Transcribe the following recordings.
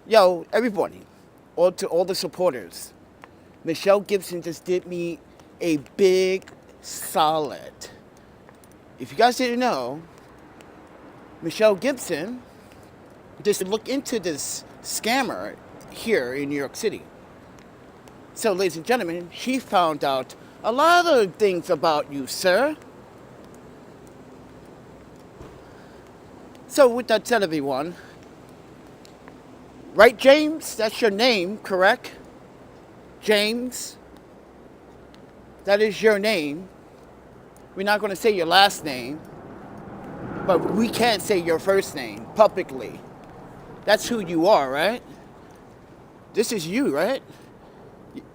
Yo, everybody, all to all the supporters. Michelle Gibson just did me a big solid. If you guys didn't know, Michelle Gibson just looked into this scammer here in New York City. So, ladies and gentlemen, she found out a lot of things about you, sir. So, with that said, everyone, right, James? That's your name, correct? James? That is your name. We're not going to say your last name, but we can't say your first name publicly. That's who you are, right? This is you, right?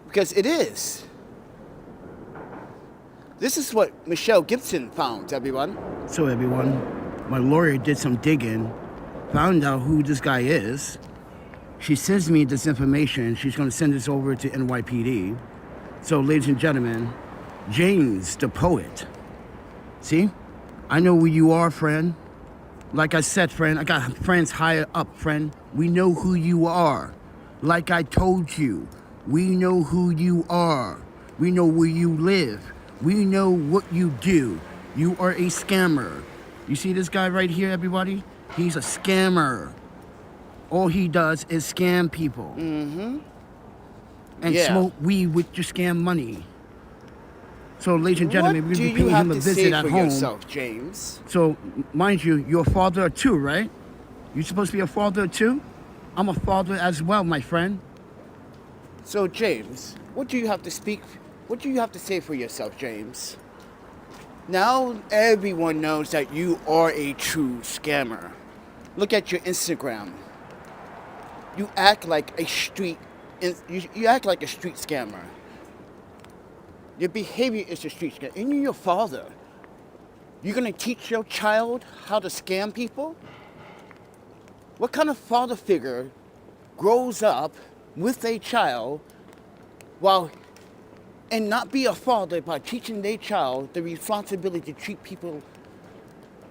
Because it is. This is what Michelle Gibson found, everyone. So, everyone, my lawyer did some digging, found out who this guy is. She sends me this information. She's going to send this over to NYPD. So, ladies and gentlemen, James, the poet. See? I know who you are, friend. Like I said, friend, I got friends higher up, friend. We know who you are. Like I told you, we know who you are. We know where you live. We know what you do. You are a scammer. You see this guy right here, everybody? He's a scammer. All he does is scam people. Mm-hmm. And smoke weed with your scam money. So, ladies and gentlemen, we're going to be paying him a visit at home. What do you have to say for yourself, James? So, mind you, you're a father of two, right? You're supposed to be a father of two? I'm a father as well, my friend. So, James, what do you have to say for yourself, James? Now everyone knows that you are a true scammer. Look at your Instagram. You act like a street scammer. Your behavior is a street scam. And you're your father. You're going to teach your child how to scam people? What kind of father figure grows up with a child and not be a father by teaching their child the responsibility to treat people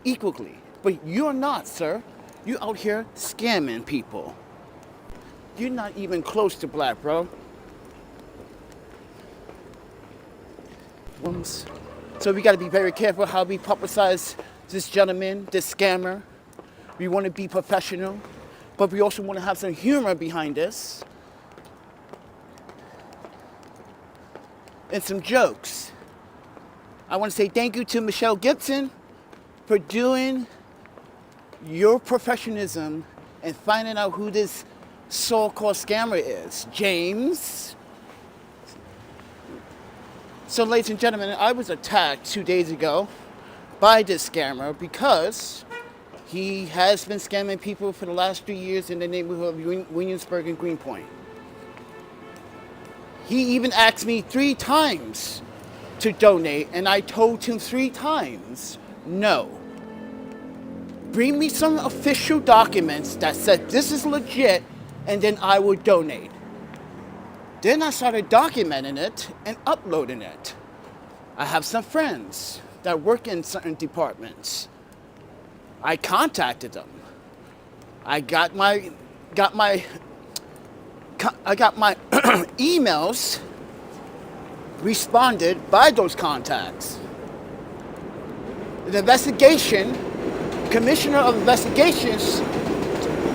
equally? But you're not, sir. You're out here scamming people. You're not even close to black, bro. So we got to be very careful how we publicize this gentleman, this scammer. We want to be professional, but we also want to have some humor behind this. And some jokes. I want to say thank you to Michelle Gibson for doing your professionalism and finding out who this so-called scammer is. James. So, ladies and gentlemen, I was attacked 2 days ago by this scammer because he has been scamming people for the last 3 years in the neighborhood of Williamsburg and Greenpoint. He even asked me 3 times to donate, and I told him 3 times, no. Bring me some official documents that said this is legit, and then I will donate. Then I started documenting it and uploading it. I have some friends that work in certain departments. I contacted them. I got my emails responded by those contacts. The commissioner of investigations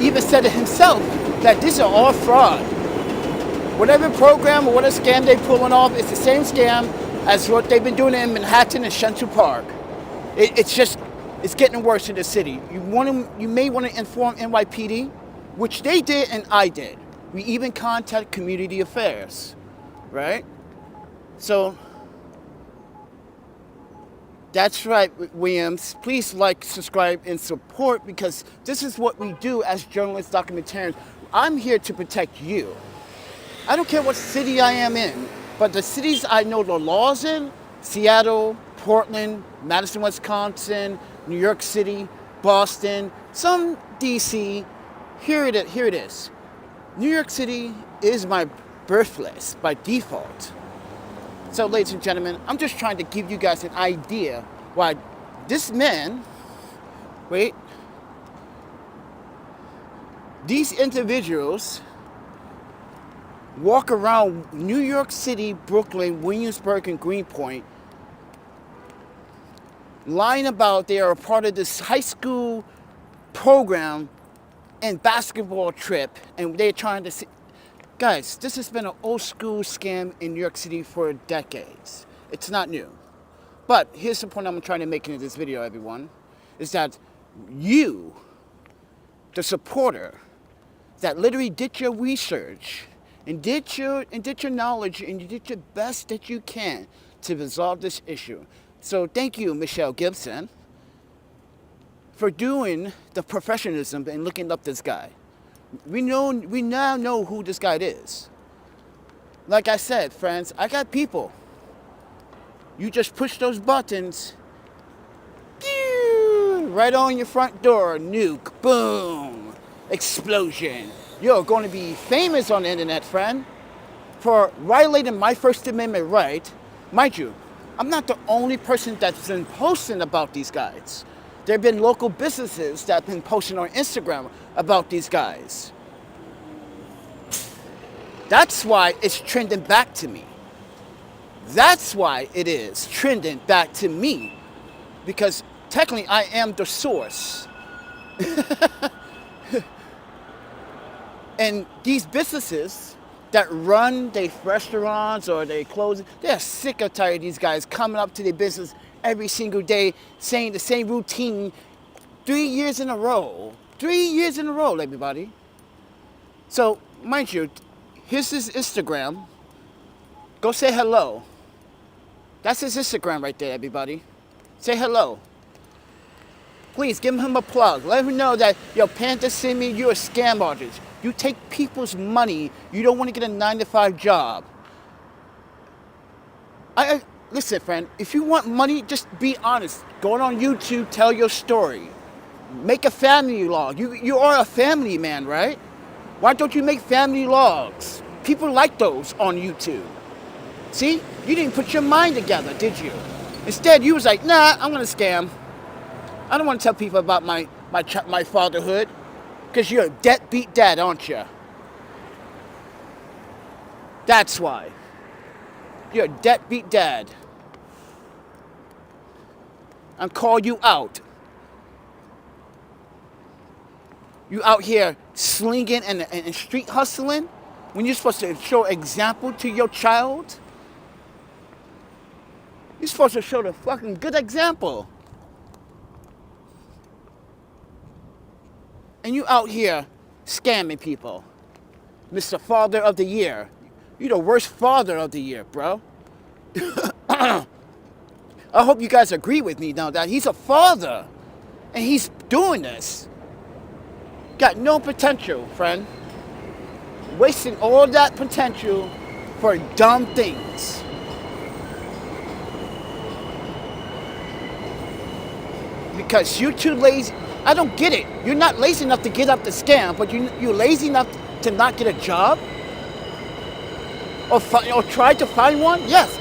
even said it himself that these are all fraud. Whatever program or whatever scam they're pulling off, it's the same scam as what they've been doing in Manhattan and Central Park. It's getting worse in the city. You may want to inform NYPD, which they did and I did. We even contact Community Affairs, right? So, that's right, Williams. Please like, subscribe, and support because this is what we do as journalists, documentarians. I'm here to protect you. I don't care what city I am in, but the cities I know the laws in, Seattle, Portland, Madison, Wisconsin, New York City, Boston, some DC, here it is. New York City is my birthplace by default. So, ladies and gentlemen, I'm just trying to give you guys an idea why this man, These individuals walk around New York City, Brooklyn, Williamsburg, and Greenpoint lying about they are a part of this high school program and basketball trip, and they're trying to see. Guys, this has been an old school scam in New York City for decades. It's not new. But here's the point I'm trying to make in this video, everyone, is that you, the supporter, that literally did your research and did your knowledge and you did your best that you can to resolve this issue. So thank you, Michelle Gibson, for doing the professionalism and looking up this guy. We now know who this guy is. Like I said, friends, I got people. You just push those buttons, right on your front door, nuke, boom, explosion. You're going to be famous on the internet, friend, for violating my First Amendment right. Mind you, I'm not the only person that's been posting about these guys. There have been local businesses that have been posting on Instagram about these guys. That's why it's trending back to me. That's why it is trending back to me. Because technically I am the source. And these businesses that run their restaurants or they close, they're sick or tired of these guys coming up to their business every single day, saying the same routine 3 years in a row. 3 years in a row, everybody. So, mind you, here's his Instagram. Go say hello. That's his Instagram right there, everybody. Say hello. Please give him a plug. Let him know that, yo, Panda sent me, you're a scam artist. You take people's money. You don't want to get a 9-to-5 job. Listen, friend, if you want money, just be honest. Go on YouTube, tell your story. Make a family log. You are a family man, right? Why don't you make family logs? People like those on YouTube. See? You didn't put your mind together, did you? Instead, you was like, nah, I'm going to scam. I don't want to tell people about my fatherhood. Because you're a deadbeat dad, aren't you? That's why. You're a deadbeat dad. I'm calling you out. You out here slinging and street hustling when you're supposed to show example to your child? You're supposed to show the fucking good example. And you out here scamming people. Mr. Father of the Year. You're the worst father of the year, bro. I hope you guys agree with me now that he's a father. And he's doing this. Got no potential, friend. Wasting all that potential for dumb things. Because you're too lazy. I don't get it. You're not lazy enough to get up the scam, but you're lazy enough to not get a job? Or try to find one? Yes,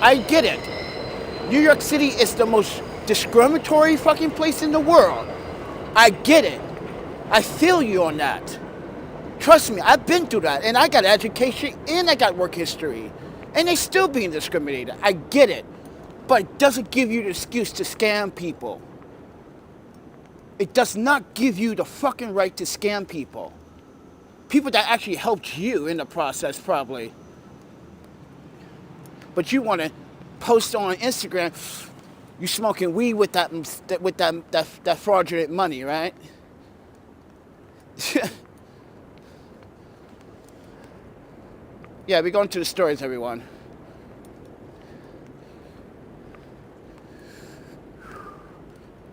I get it. New York City is the most discriminatory fucking place in the world. I get it. I feel you on that. Trust me, I've been through that. And I got education and I got work history. And they still being discriminated. I get it. But it doesn't give you the excuse to scam people. It does not give you the fucking right to scam people. People that actually helped you in the process, probably. But you want to post on Instagram, you smoking weed with that fraudulent money, right? Yeah, we're going to the stories, everyone.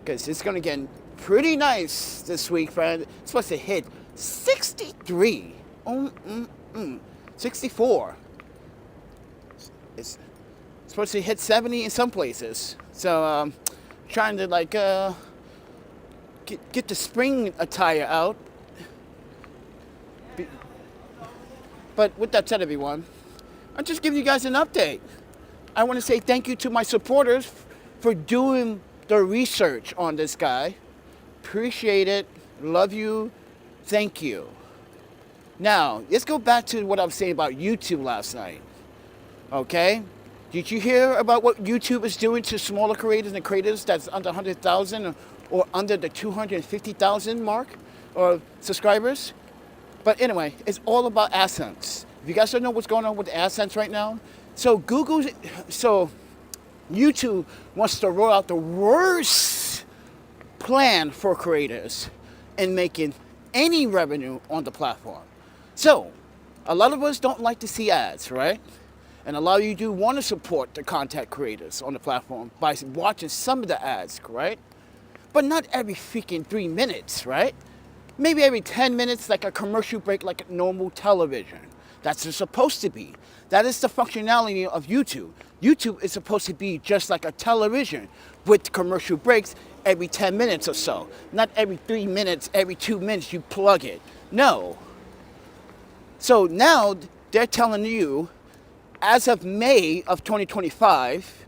Because it's going to get pretty nice this week, friend. It's supposed to hit 63. 64. It's supposed to hit 70 in some places. So, trying to like get the spring attire out. But with that said, everyone, I'm just giving you guys an update. I want to say thank you to my supporters for doing the research on this guy. Appreciate it. Love you. Thank you. Now, let's go back to what I was saying about YouTube last night. Okay? Did you hear about what YouTube is doing to smaller creators and creators that's under 100,000 or under the 250,000 mark or subscribers? But anyway, it's all about AdSense. If you guys don't know what's going on with AdSense right now, so YouTube wants to roll out the worst plan for creators in making any revenue on the platform. So, a lot of us don't like to see ads, right? And a lot of you do want to support the content creators on the platform by watching some of the ads, right? But not every freaking 3 minutes, right? Maybe every 10 minutes, like a commercial break, like a normal television. That's what it's supposed to be. That is the functionality of YouTube. YouTube is supposed to be just like a television with commercial breaks every 10 minutes or so. Not every 3 minutes, every 2 minutes you plug it. No. So now they're telling you, as of May of 2025,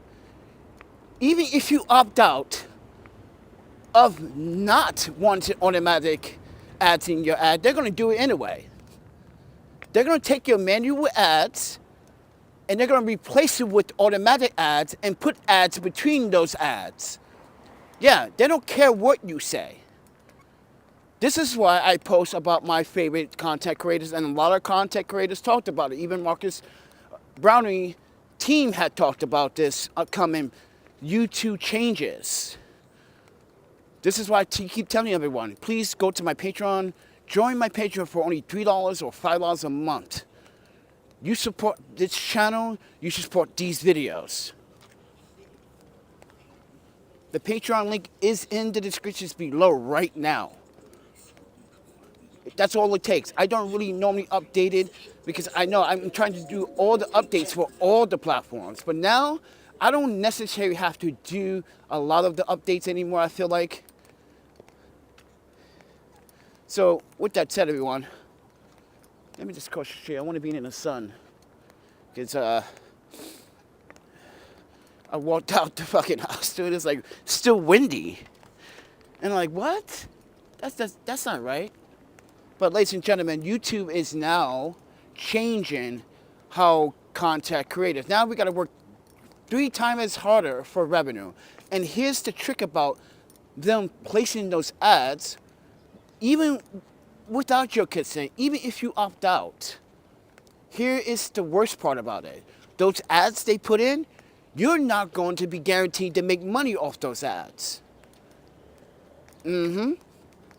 even if you opt out of not wanting automatic ads in your ad, they're going to do it anyway. They're going to take your manual ads and they're going to replace it with automatic ads and put ads between those ads. Yeah, they don't care what you say. This is why I post about my favorite content creators, and a lot of content creators talked about it. Even Marcus Browning team had talked about this upcoming YouTube changes. This is why I keep telling everyone, please go to my Patreon, join my Patreon for only $3 or $5 a month. You support this channel, you should support these videos. The Patreon link is in the descriptions below right now. That's all it takes. I don't really normally update it because I know I'm trying to do all the updates for all the platforms. But now, I don't necessarily have to do a lot of the updates anymore, I feel like. So, with that said, everyone, let me just concentrate. I want to be in the sun. Because, I walked out the fucking house, dude. It's like, still windy. And I'm like, what? That's not right. But ladies and gentlemen, YouTube is now changing how content creators. Now we got to work 3 times as harder for revenue. And here's the trick about them placing those ads, even without your consent, even if you opt out. Here is the worst part about it. Those ads they put in, you're not going to be guaranteed to make money off those ads.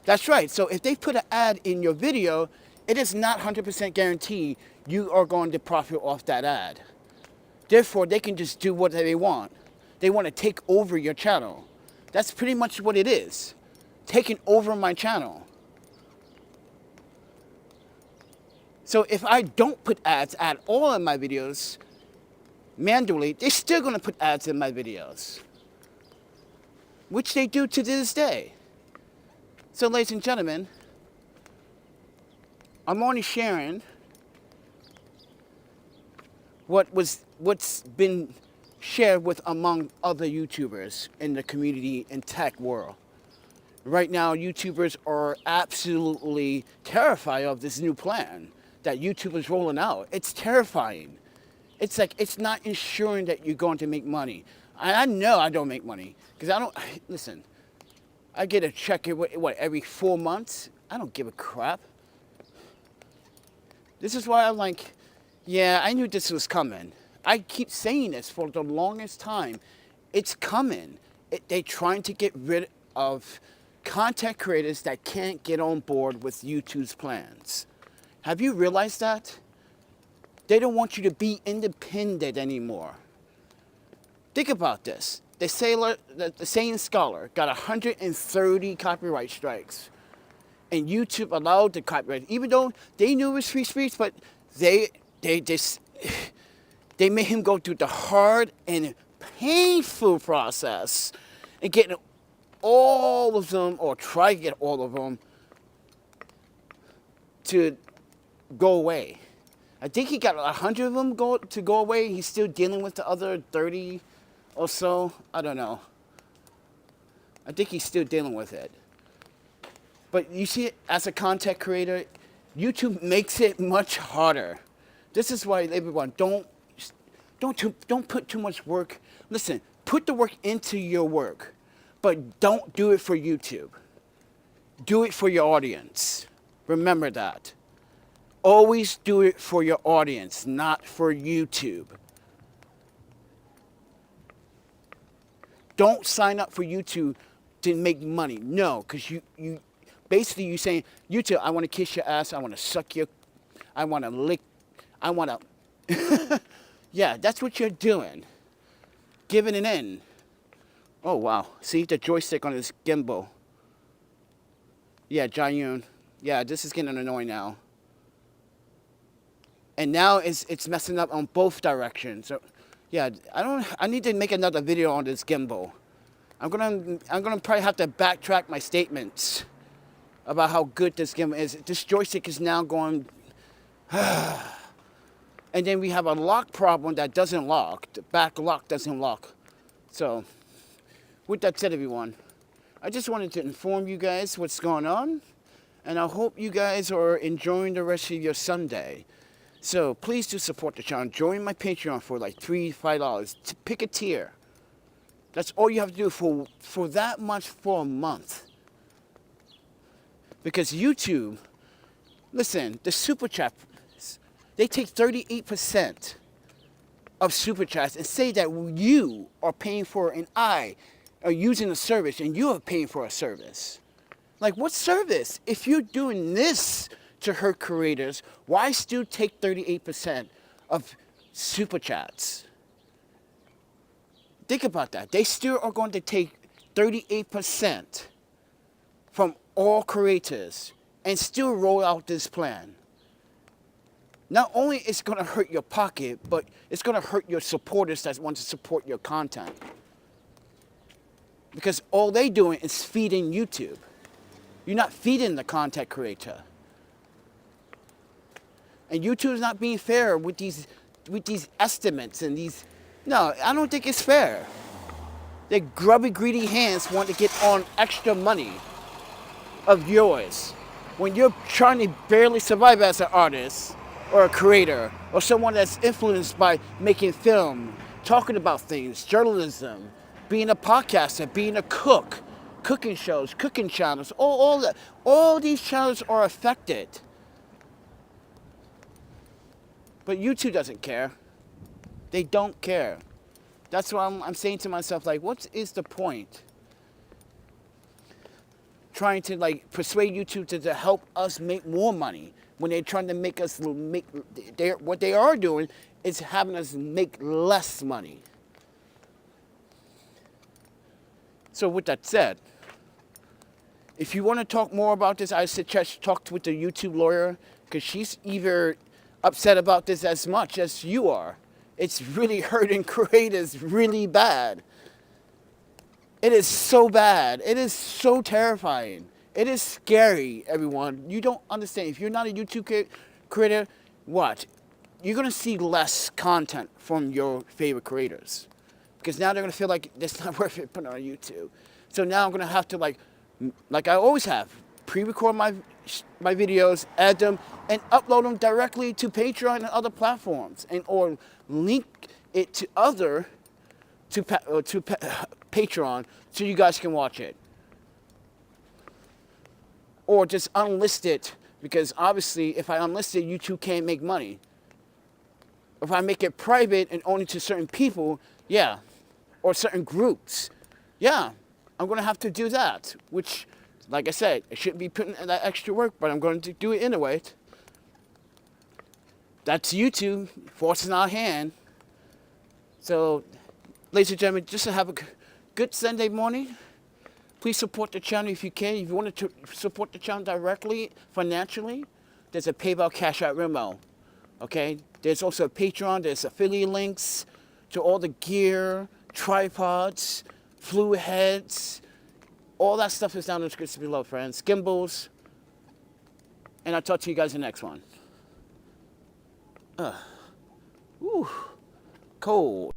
That's right. So if they put an ad in your video, it is not 100% guaranteed you are going to profit off that ad. Therefore, they can just do what they want. They want to take over your channel. That's pretty much what it is. Taking over my channel. So if I don't put ads at all in my videos, manually, they're still going to put ads in my videos. Which they do to this day. So, ladies and gentlemen, I'm only sharing what's been shared with among other YouTubers in the community and tech world. Right now, YouTubers are absolutely terrified of this new plan that YouTube is rolling out. It's terrifying. It's like, it's not ensuring that you're going to make money. I know I don't make money because listen, I get a check every 4 months? I don't give a crap. This is why I'm like, yeah, I knew this was coming. I keep saying this for the longest time. It's coming. They're trying to get rid of content creators that can't get on board with YouTube's plans. Have you realized that? They don't want you to be independent anymore. Think about this. The Sane Scholar got 130 copyright strikes. And YouTube allowed the copyright, even though they knew it was free speech, but they made him go through the hard and painful process and getting all of them, or try to get all of them, to go away. I think he got 100 of them to go away. He's still dealing with the other 30 or so. I don't know. I think he's still dealing with it. But you see, as a content creator, YouTube makes it much harder. This is why everyone don't put too much work. Listen, put the work into your work, but don't do it for YouTube. Do it for your audience. Remember that. Always do it for your audience, not for YouTube. Don't sign up for YouTube to make money. No, because you basically you're saying, YouTube, I want to kiss your ass, I want to suck your, I want to lick, I want to, yeah, that's what you're doing. Giving it in. Oh, wow. See the joystick on this gimbal. Yeah, Zhiyun. Yeah, this is getting annoying now. And now it's messing up on both directions. So, yeah, I need to make another video on this gimbal. I'm gonna probably have to backtrack my statements about how good this gimbal is. This joystick is now going. And then we have a lock problem that doesn't lock. The back lock doesn't lock. So, with that said, everyone, I just wanted to inform you guys what's going on. And I hope you guys are enjoying the rest of your Sunday. So, please do support the channel. Join my Patreon for like $3, $5. Pick a tier. That's all you have to do for that much for a month. Because YouTube, listen, the Super Chat, they take 38% of Super Chats and say that you are paying for and I are using a service and you are paying for a service. Like, what service? If you're doing this to hurt creators, why still take 38% of Super Chats? Think about that. They still are going to take 38% from all creators and still roll out this plan. Not only it's going to hurt your pocket, but it's going to hurt your supporters that want to support your content. Because all they're doing is feeding YouTube. You're not feeding the content creator. And YouTube is not being fair with these estimates and these. No, I don't think it's fair. Their grubby, greedy hands want to get on extra money of yours when you're trying to barely survive as an artist or a creator or someone that's influenced by making film, talking about things, journalism, being a podcaster, being a cook, cooking shows, cooking channels, all these channels are affected. But YouTube doesn't care. They don't care. That's why I'm saying to myself, like, what is the point? Trying to like persuade YouTube to help us make more money when they're trying to make us what they are doing is having us make less money. So with that said, if you want to talk more about this, I suggest talk with the YouTube lawyer because she's either upset about this as much as you are. It's really hurting creators really bad. It is so bad. It is so terrifying. It is scary, everyone. You don't understand. If you're not a YouTube creator, what? You're going to see less content from your favorite creators. Because now they're going to feel like it's not worth it putting on YouTube. So now I'm going to have to, like I always have, pre-record my videos, add them, and upload them directly to Patreon and other platforms, or link it to Patreon so you guys can watch it, or just unlist it because obviously if I unlist it, YouTube can't make money. If I make it private and only to certain people, yeah, or certain groups, yeah, I'm gonna have to do that, which. Like I said, I shouldn't be putting in that extra work, but I'm going to do it anyway. That's YouTube forcing our hand. So, ladies and gentlemen, just to have a good Sunday morning. Please support the channel if you can. If you want to support the channel directly, financially, there's a PayPal, Cash App, Venmo. Okay? There's also a Patreon. There's affiliate links to all the gear, tripods, fluid heads. All that stuff is down in the description below, friends. Gimbals. And I'll talk to you guys in the next one. Ooh, cold.